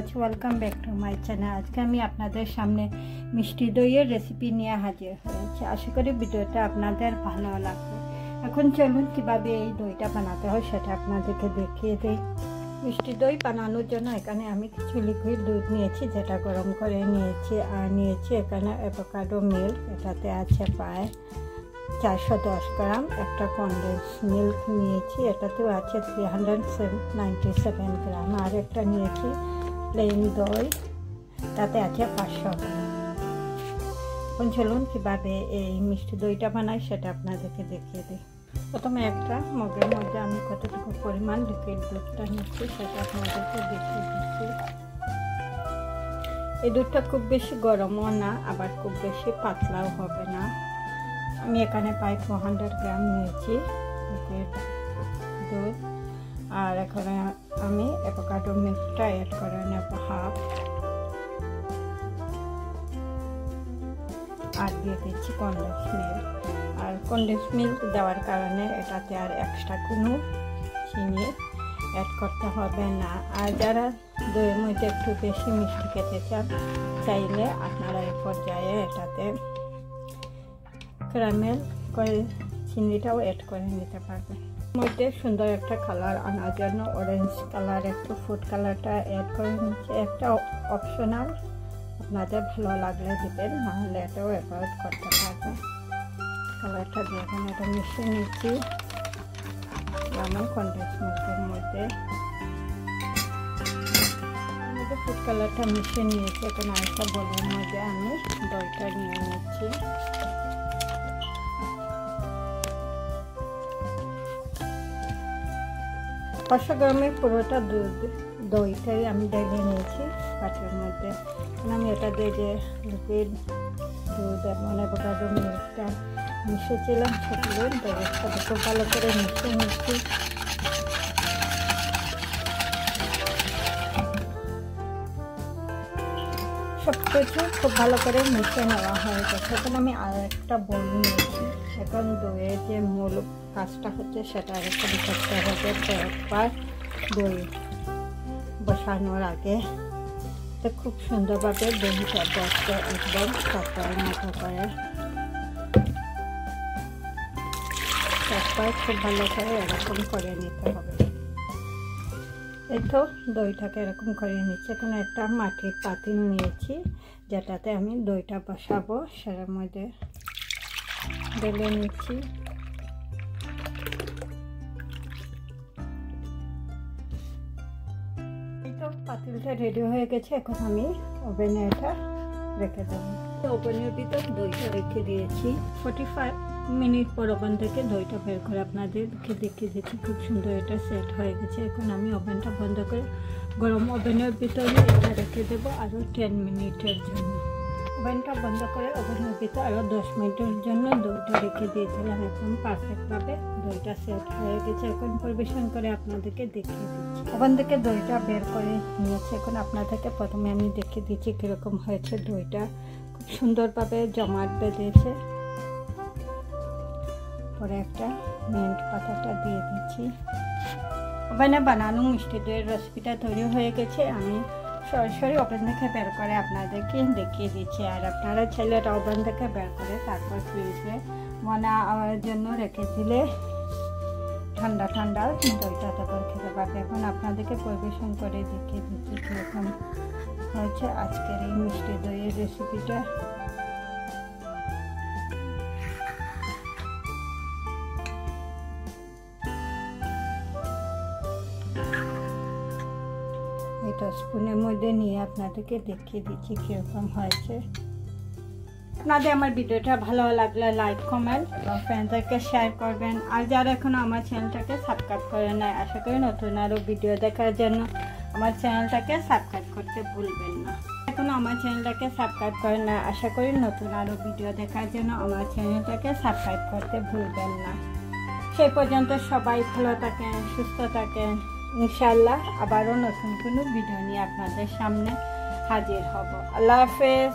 Viewers, welcome back to my channel. আজকে আমি আপনাদের সামনে মিষ্টি দইয়ের রেসিপি নিয়ে হাজির হয়েছি। আশা করি ভিডিওটা আপনাদের ভালো লাগবে। এখন চলুন কিভাবে এই দইটা বানাতে হয় সেটা আপনাদেরকে দেখিয়ে দিই। মিষ্টি দই বানানোর জন্য এখানে আমি কিছু লিকুইড দুধ নিয়েছি, যেটা গরম করে নিয়েছি। আর নিয়েছি এখানে অ্যাভোকাডো মিল্ক, এটাতে আছে প্রায় 410 গ্রাম। একটা কনডেন্স মিল্ক নিয়েছি, এটাতেও আছে 397 গ্রাম। আর একটা নিয়েছি প্লেন দই, তাতে আছে 500 গ্রাম। এখন চলুন কীভাবে এই মিষ্টি দইটা বানাই সেটা আপনাদেরকে দেখিয়ে দিই। প্রথমে একটা মগের মধ্যে আমি কতটুকু পরিমাণ লিকুইড দুধটা নিচ্ছি সেটা আপনাদেরকে দেখিয়ে দিচ্ছি। এই দুধটা খুব বেশি গরমও না, আবার খুব বেশি পাতলাও হবে না। আমি এখানে প্রায় 400 গ্রাম নিয়েছি লিকুইড দুধ। আর এখানে আমি অ্যাভোকাডো মিল্কটা অ্যাড করে নেব হাফ। আর দিয়ে দিচ্ছি কনডেন্স মিল্ক। আর কনডেন্স মিল্ক দেওয়ার কারণে এটাতে আর এক্সট্রা কোনো চিনি অ্যাড করতে হবে না। আর যারা দইয়ের মধ্যে একটু বেশি মিষ্টি খেতে চান, চাইলে আপনারা এই পর্যায়ে এটাতে ক্যারামেল করে চিনিটাও অ্যাড করে নিতে পারবেন। মধ্যে সুন্দর একটা কালার আনার জন্য অরেঞ্জ কালার, একটু ফুড কালারটা অ্যাড করে নিচ্ছে। একটা অপশনাল, আপনাদের ভালো লাগলে দিবেন, নাহলে এটাও অ্যাভয়েড করতে পারবেন। কালারটা দিয়ে এখন এটা মিশিয়ে নিচ্ছি আমার কনডেন্স মিল্কের মধ্যে। ফুড কালারটা মিশিয়ে নিয়েছি। এখন আরেকটা বোলের মধ্যে আমি দইটা নিয়ে নিচ্ছি। পাঁচশো গ্রামের পুরোটা দইটাই আমি ঢেলে নিয়েছি পাত্রের মধ্যে। আমি এটা দিয়ে যে লিকুইড দুধ মানে অ্যাভোকাডো মিল্কটা মিশিয়েছিলাম সেগুলো দইয়ের সাথে খুব ভালো করে মিশিয়ে নিচ্ছি। সব কিছু খুব ভালো করে মিশিয়ে নেওয়া হয়ে গেছে। এখন আমি আর একটা বোল নিয়েছি। এখন দইয়ের যে মূল কাজটা হচ্ছে সেটা আরেকটা করতে হবে। কয়েকবার দই বসানোর আগে তো খুব সুন্দরভাবে দইটা বসতে একদম কাপড়ের মতো করে তারপর খুব ভালো করে এরকম করে নিতে হবে। এই তো দইটাকে এরকম করে নিচ্ছি। এখন একটা মাটির পাতিল নিয়েছি, যেটাতে আমি দইটা বসাবো, সেটার মধ্যে ঢেলে নিচ্ছি। এই তো পাতিলটা রেডি হয়ে গেছে। এখন আমি ওভেনে এটা রেখে দেবো। ওভেনের ভিতর দইটা রেখে দিয়েছি। 45 মিনিট পর ওভেন থেকে দইটা বের করে আপনাদেরকে দেখিয়ে দিচ্ছি। খুব সুন্দর এটা সেট হয়ে গেছে। এখন আমি ওভেনটা বন্ধ করে গরম ওভেনের ভিতরে এটা রেখে দেবো আরও 10 মিনিটের জন্য। ওভেনটা বন্ধ করে ওভেনের ভিতরে আরও 10 মিনিটের জন্য দইটা রেখে দিয়েছিলাম। একদম পারফেক্টভাবে দইটা সেট হয়ে গেছে। এখন পরিবেশন করে আপনাদেরকে দেখিয়ে দিচ্ছি। ওভেন থেকে দইটা বের করে নিয়েছি। এখন আপনাদেরকে প্রথমে আমি দেখিয়ে দিচ্ছি কীরকম হয়েছে। দইটা খুব সুন্দরভাবে জমাট বেঁধেছে। পরে একটা মিন্ট পাতাটা দিয়ে দিচ্ছি। ওভেনে বানানো মিষ্টি দইয়ের রেসিপিটা তৈরি হয়ে গেছে। আমি সরাসরি ওভেন থেকে বের করে আপনাদেরকে দেখিয়ে দিচ্ছি। আর আপনারা চাইলে এটা ওভেন থেকে বের করে তারপর ফ্রিজে বানানোর জন্য রেখে দিলে ঠান্ডা ঠান্ডা দইটা তারপর খেতে পারবে। এখন আপনাদেরকে পরিবেশন করে দেখিয়ে দিচ্ছি কীরকম হয়েছে আজকের এই মিষ্টি দইয়ের রেসিপিটা। এটা স্পুনের মধ্যে নিয়ে আপনাদেরকে দেখিয়ে দিচ্ছি কীরকম হয়েছে। আপনাদের আমার ভিডিওটা ভালো লাগলে লাইক, কমেন্ট এবং ফ্রেন্ডদেরকে শেয়ার করবেন। আর যারা এখনও আমার চ্যানেলটাকে সাবস্ক্রাইব করে নেয়, আশা করি নতুন আরও ভিডিও দেখার জন্য আমার চ্যানেলটাকে সাবস্ক্রাইব করতে ভুলবেন না। এখনও আমার চ্যানেলটাকে সাবস্ক্রাইব করে নেয়, আশা করি নতুন আরও ভিডিও দেখার জন্য আমার চ্যানেলটাকে সাবস্ক্রাইব করতে ভুলবেন না। সেই পর্যন্ত সবাই ভালো থাকেন, সুস্থ থাকেন। ইনশাআল্লাহ আবারও নতুন কোনো ভিডিও নিয়ে আপনাদের সামনে হাজির হব। আল্লাহ হাফেজ।